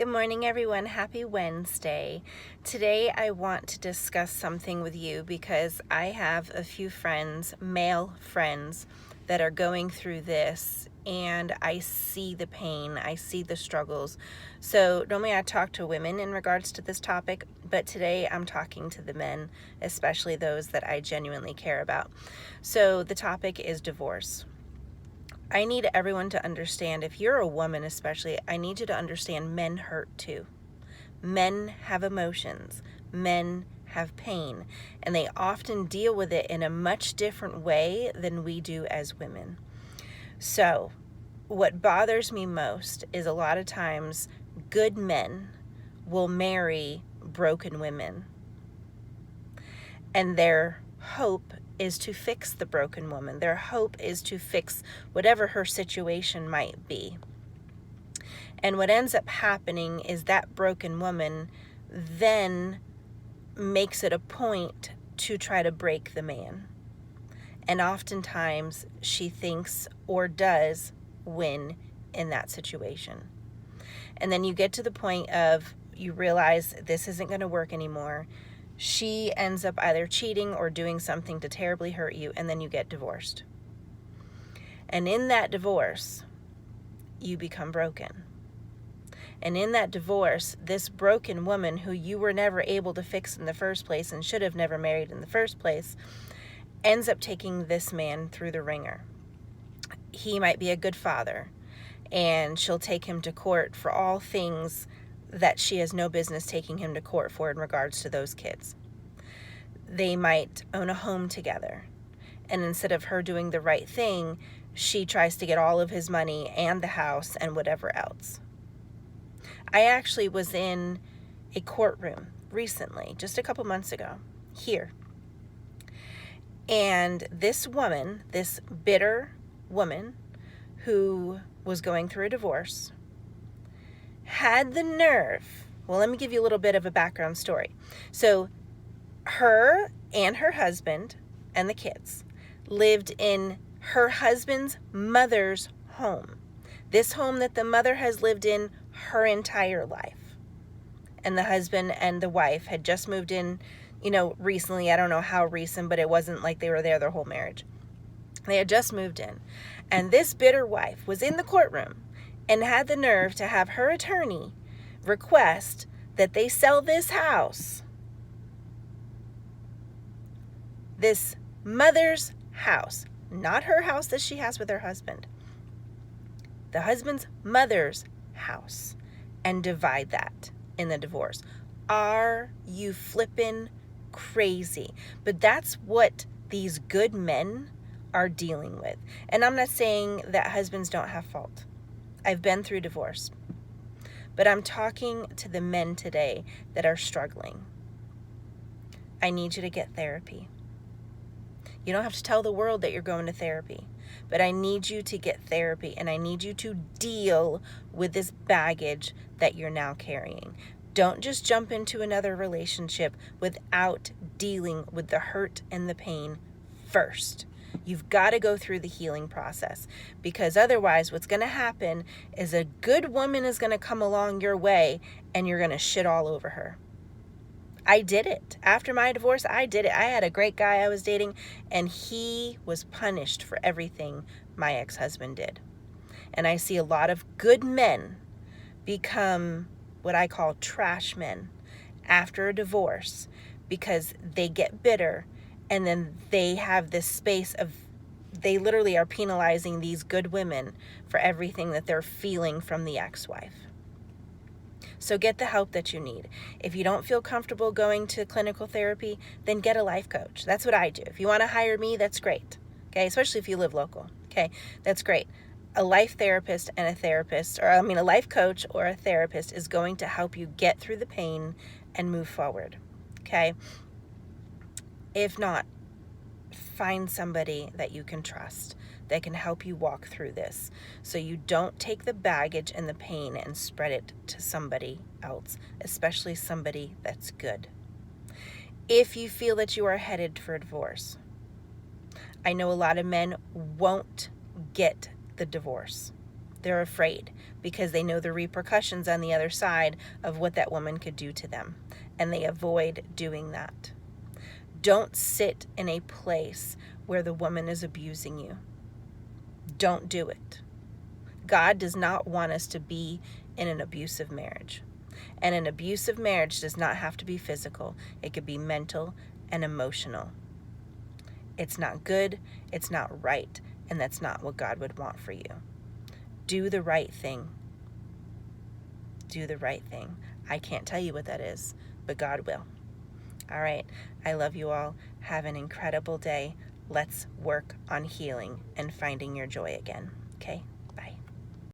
Good morning, everyone. Happy Wednesday. Today, I want to discuss something with you because I have a few friends, male friends, that are going through this, and I see the pain, I see the struggles. So, normally I talk to women in regards to this topic, but today I'm talking to the men, especially those that I genuinely care about. So, the topic is divorce. I need everyone to understand, if you're a woman especially, I need you to understand men hurt too. Men have emotions. Men have pain. And they often deal with it in a much different way than we do as women. So, what bothers me most is a lot of times good men will marry broken women. And their hope is to fix the broken woman. Their hope is to fix whatever her situation might be. And what ends up happening is that broken woman then makes it a point to try to break the man. And oftentimes she thinks or does win in that situation. And then you get to the point of you realize this isn't going to work anymore. She ends up either cheating or doing something to terribly hurt you, and then you get divorced. And in that divorce, you become broken. And in that divorce, this broken woman who you were never able to fix in the first place and should have never married in the first place ends up taking this man through the ringer. He might be a good father, and she'll take him to court for all things that she has no business taking him to court for in regards to those kids. They might own a home together, and instead of her doing the right thing, she tries to get all of his money and the house and whatever else. I actually was in a courtroom recently, just a couple months ago, here. And this woman, this bitter woman who was going through a divorce, had the nerve. Well, let me give you a little bit of a background story. So her and her husband and the kids lived in her husband's mother's home. This home that the mother has lived in her entire life. And the husband and the wife had just moved in, recently. I don't know how recent, but it wasn't like they were there their whole marriage. They had just moved in. And this bitter wife was in the courtroom and had the nerve to have her attorney request that they sell this house. This mother's house, not her house that she has with her husband. The husband's mother's house, and divide that in the divorce. Are you flippin' crazy? But that's what these good men are dealing with. And I'm not saying that husbands don't have fault. I've been through divorce. But I'm talking to the men today that are struggling. I need you to get therapy. You don't have to tell the world that you're going to therapy, but I need you to get therapy, and I need you to deal with this baggage that you're now carrying. Don't just jump into another relationship without dealing with the hurt and the pain first. You've got to go through the healing process, because otherwise what's going to happen is a good woman is going to come along your way and you're going to shit all over her. I did it. After my divorce, I did it. I had a great guy I was dating, and he was punished for everything my ex-husband did. And I see a lot of good men become what I call trash men after a divorce, because they get bitter, and then they have this space of, they literally are penalizing these good women for everything that they're feeling from the ex-wife. So get the help that you need. If you don't feel comfortable going to clinical therapy, then get a life coach. That's what I do. If you want to hire me, that's great. Okay, especially if you live local. Okay, that's great. A life therapist and a life coach or a therapist is going to help you get through the pain and move forward. Okay? If not, find somebody that you can trust that can help you walk through this, so you don't take the baggage and the pain and spread it to somebody else, especially somebody that's good. If you feel that you are headed for a divorce, I know a lot of men won't get the divorce. They're afraid because they know the repercussions on the other side of what that woman could do to them, and they avoid doing that. Don't sit in a place where the woman is abusing you. Don't do it. God does not want us to be in an abusive marriage. And an abusive marriage does not have to be physical. It could be mental and emotional. It's not good, it's not right, and that's not what God would want for you. Do the right thing. Do the right thing. I can't tell you what that is, but God will. All right, I love you all. Have an incredible day. Let's work on healing and finding your joy again, okay?